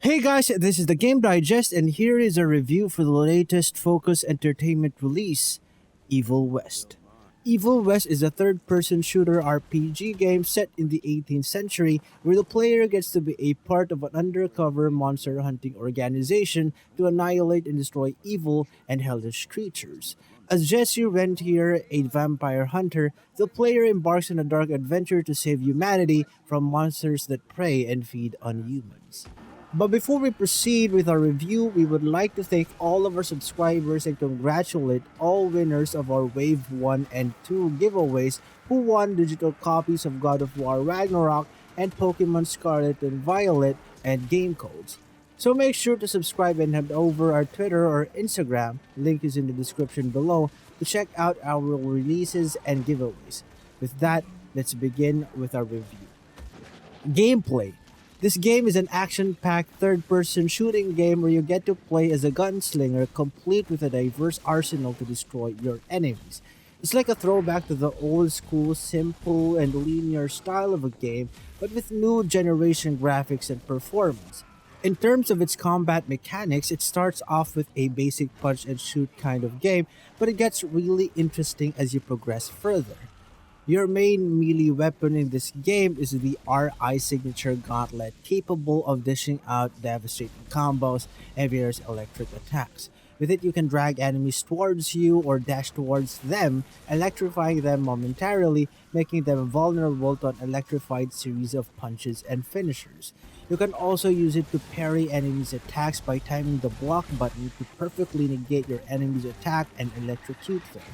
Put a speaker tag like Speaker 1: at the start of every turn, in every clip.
Speaker 1: Hey guys, this is the Game Digest, and here is a review for the latest Focus Entertainment release, Evil West. Evil West is a third person shooter RPG game set in the 18th century where the player gets to be a part of an undercover monster hunting organization to annihilate and destroy evil and hellish creatures. As Jesse Rentier, a vampire hunter, the player embarks on a dark adventure to save humanity from monsters that prey and feed on humans. But before we proceed with our review, we would like to thank all of our subscribers and congratulate all winners of our Wave 1 and 2 giveaways who won digital copies of God of War Ragnarok and Pokemon Scarlet and Violet and game codes. So make sure to subscribe and head over our Twitter or Instagram, link is in the description below, to check out our releases and giveaways. With that, let's begin with our review. Gameplay. This game is an action-packed third-person shooting game where you get to play as a gunslinger complete with a diverse arsenal to destroy your enemies. It's like a throwback to the old-school, simple, and linear style of a game, but with new generation graphics and performance. In terms of its combat mechanics, it starts off with a basic punch-and-shoot kind of game, but it gets really interesting as you progress further. Your main melee weapon in this game is the RI Signature Gauntlet, capable of dishing out devastating combos and various electric attacks. With it, you can drag enemies towards you or dash towards them, electrifying them momentarily, making them vulnerable to an electrified series of punches and finishers. You can also use it to parry enemies' attacks by timing the block button to perfectly negate your enemy's attack and electrocute them.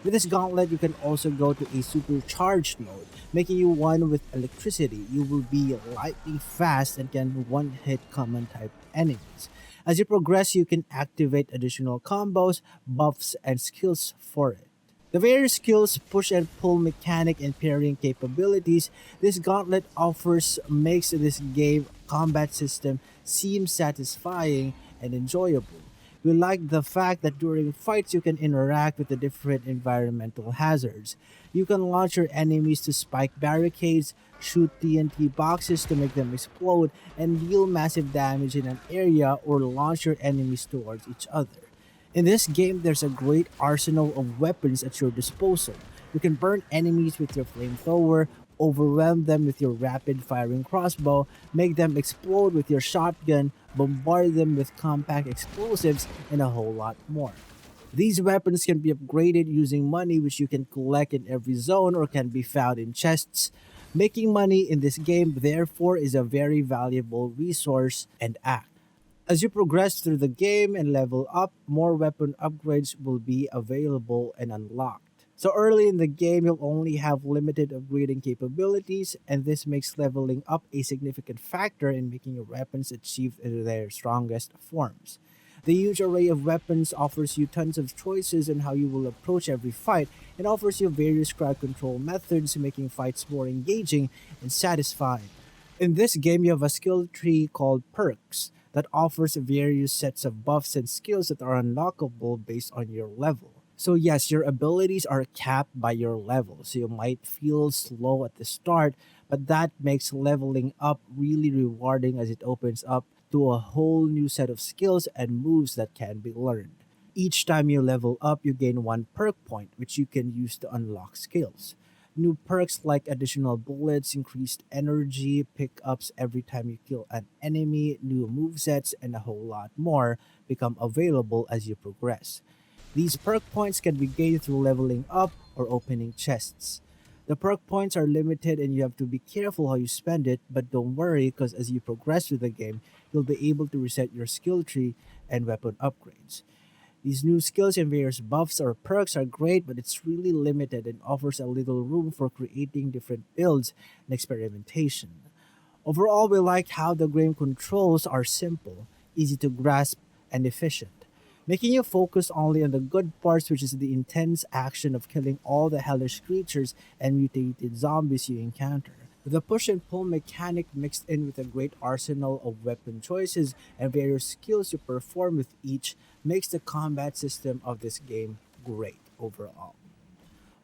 Speaker 1: With this gauntlet, you can also go to a supercharged mode, making you one with electricity. You will be lightning fast and can one-hit common type enemies. As you progress, you can activate additional combos, buffs, and skills for it. The various skills, push and pull mechanic, and parrying capabilities this gauntlet offers makes this game combat system seem satisfying and enjoyable. We like the fact that during fights you can interact with the different environmental hazards. You can launch your enemies to spike barricades, shoot TNT boxes to make them explode, and deal massive damage in an area or launch your enemies towards each other. In this game, there's a great arsenal of weapons at your disposal. You can burn enemies with your flamethrower, overwhelm them with your rapid firing crossbow, make them explode with your shotgun, bombard them with compact explosives, and a whole lot more. These weapons can be upgraded using money which you can collect in every zone or can be found in chests. Making money in this game, therefore, is a very valuable resource and act. As you progress through the game and level up, more weapon upgrades will be available and unlocked. So early in the game, you'll only have limited upgrading capabilities, and this makes leveling up a significant factor in making your weapons achieve their strongest forms. The huge array of weapons offers you tons of choices on how you will approach every fight and offers you various crowd control methods, making fights more engaging and satisfying. In this game, you have a skill tree called perks that offers various sets of buffs and skills that are unlockable based on your level. So yes, your abilities are capped by your level, so you might feel slow at the start, but that makes leveling up really rewarding as it opens up to a whole new set of skills and moves that can be learned. Each time you level up, you gain one perk point, which you can use to unlock skills. New perks like additional bullets, increased energy, pickups every time you kill an enemy, new movesets, and a whole lot more become available as you progress. These perk points can be gained through leveling up or opening chests. The perk points are limited and you have to be careful how you spend it, but don't worry because as you progress through the game, you'll be able to reset your skill tree and weapon upgrades. These new skills and various buffs or perks are great, but it's really limited and offers a little room for creating different builds and experimentation. Overall, we like how the game controls are simple, easy to grasp, and efficient, making you focus only on the good parts, which is the intense action of killing all the hellish creatures and mutated zombies you encounter. The push and pull mechanic mixed in with a great arsenal of weapon choices and various skills you perform with each makes the combat system of this game great overall.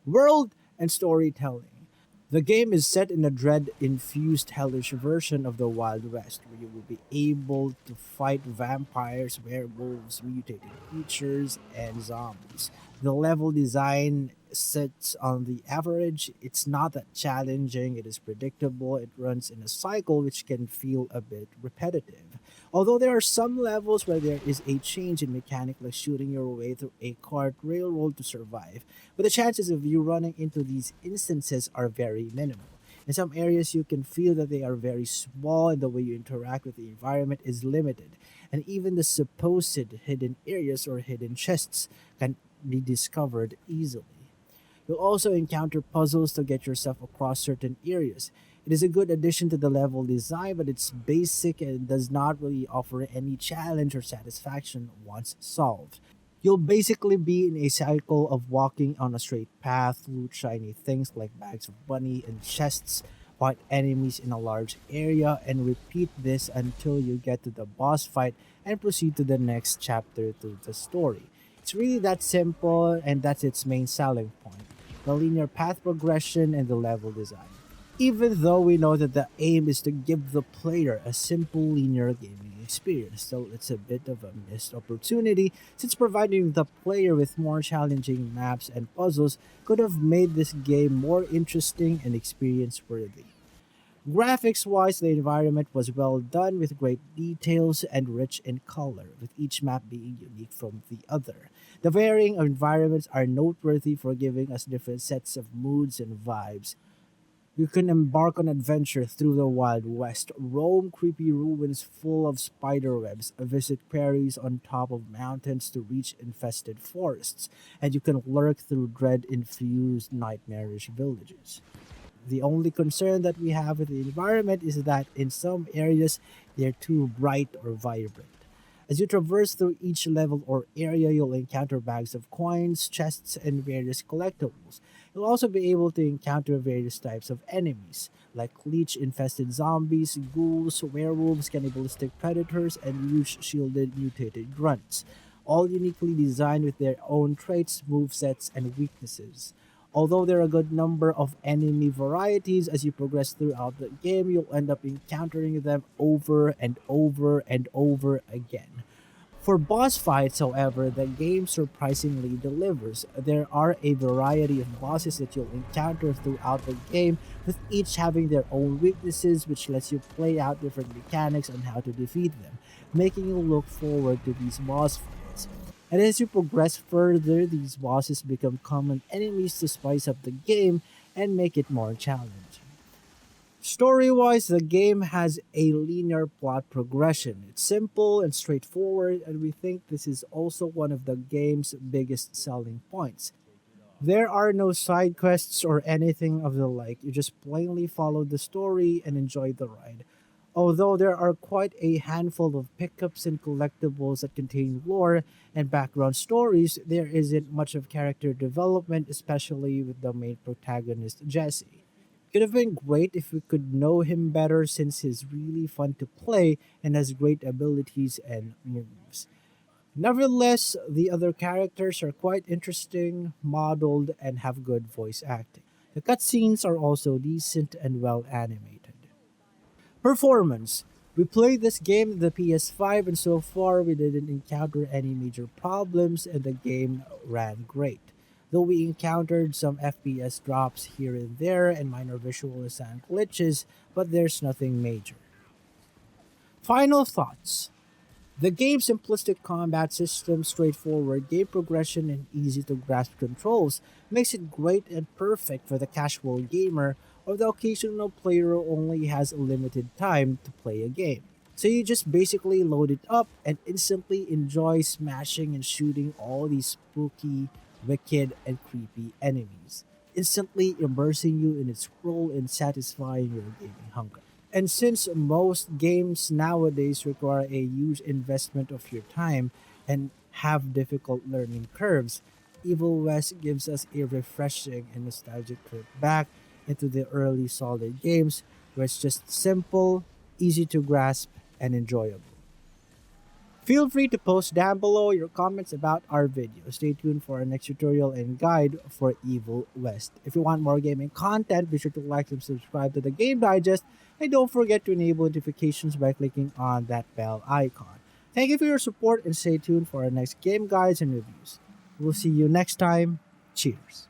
Speaker 1: World and storytelling. The game is set in a dread-infused hellish version of the Wild West, where you will be able to fight vampires, werewolves, mutated creatures, and zombies. The level design sits on the average. It's not that challenging, it is predictable, it runs in a cycle which can feel a bit repetitive. Although there are some levels where there is a change in mechanic, like shooting your way through a cart railroad to survive, but the chances of you running into these instances are very minimal. In some areas, you can feel that they are very small and the way you interact with the environment is limited. And even the supposed hidden areas or hidden chests can be discovered easily. You'll also encounter puzzles to get yourself across certain areas. It is a good addition to the level design, but it's basic and does not really offer any challenge or satisfaction once solved. You'll basically be in a cycle of walking on a straight path, loot shiny things like bags of money and chests, fight enemies in a large area, and repeat this until you get to the boss fight and proceed to the next chapter to the story. It's really that simple, and that's its main selling point: the linear path progression and the level design. Even though we know that the aim is to give the player a simple linear gaming experience, so it's a bit of a missed opportunity since providing the player with more challenging maps and puzzles could have made this game more interesting and experience worthy. Graphics wise, the environment was well done with great details and rich in color, with each map being unique from the other. The varying environments are noteworthy for giving us different sets of moods and vibes. You can embark on adventure through the Wild West, roam creepy ruins full of spider webs, visit prairies on top of mountains to reach infested forests, and you can lurk through dread-infused nightmarish villages. The only concern that we have with the environment is that in some areas they're too bright or vibrant. As you traverse through each level or area, you'll encounter bags of coins, chests, and various collectibles. You'll also be able to encounter various types of enemies, like leech infested zombies, ghouls, werewolves, cannibalistic predators, and huge shielded mutated grunts, all uniquely designed with their own traits, movesets, and weaknesses. Although there are a good number of enemy varieties as you progress throughout the game, you'll end up encountering them over and over and over again. For boss fights, however, the game surprisingly delivers. There are a variety of bosses that you'll encounter throughout the game, with each having their own weaknesses, which lets you play out different mechanics on how to defeat them, making you look forward to these boss fights. And as you progress further, these bosses become common enemies to spice up the game and make it more challenging. Story wise, the game has a linear plot progression. It's simple and straightforward, and we think this is also one of the game's biggest selling points. There are no side quests or anything of the like, you just plainly follow the story and enjoy the ride. Although there are quite a handful of pickups and collectibles that contain lore and background stories, there isn't much of character development, especially with the main protagonist, Jesse. Could have been great if we could know him better since he's really fun to play and has great abilities and moves. Nevertheless, the other characters are quite interesting, modeled, and have good voice acting. The cutscenes are also decent and well animated. Performance. We played this game on the PS5 and so far we didn't encounter any major problems and the game ran great. Though we encountered some FPS drops here and there and minor visual design glitches, but there's nothing major. Final thoughts. The game's simplistic combat system, straightforward game progression, and easy to grasp controls makes it great and perfect for the casual gamer or the occasional player who only has a limited time to play a game. So you just basically load it up and instantly enjoy smashing and shooting all these spooky, wicked, and creepy enemies, instantly immersing you in its role in satisfying your gaming hunger. And since most games nowadays require a huge investment of your time and have difficult learning curves, Evil West gives us a refreshing and nostalgic trip back into the early solid games where it's just simple, easy to grasp, and enjoyable. Feel free to post down below your comments about our video. Stay tuned for our next tutorial and guide for Evil West. If you want more gaming content, be sure to like and subscribe to the Game Digest, and don't forget to enable notifications by clicking on that bell icon. Thank you for your support and stay tuned for our next game guides and reviews. We'll see you next time. Cheers.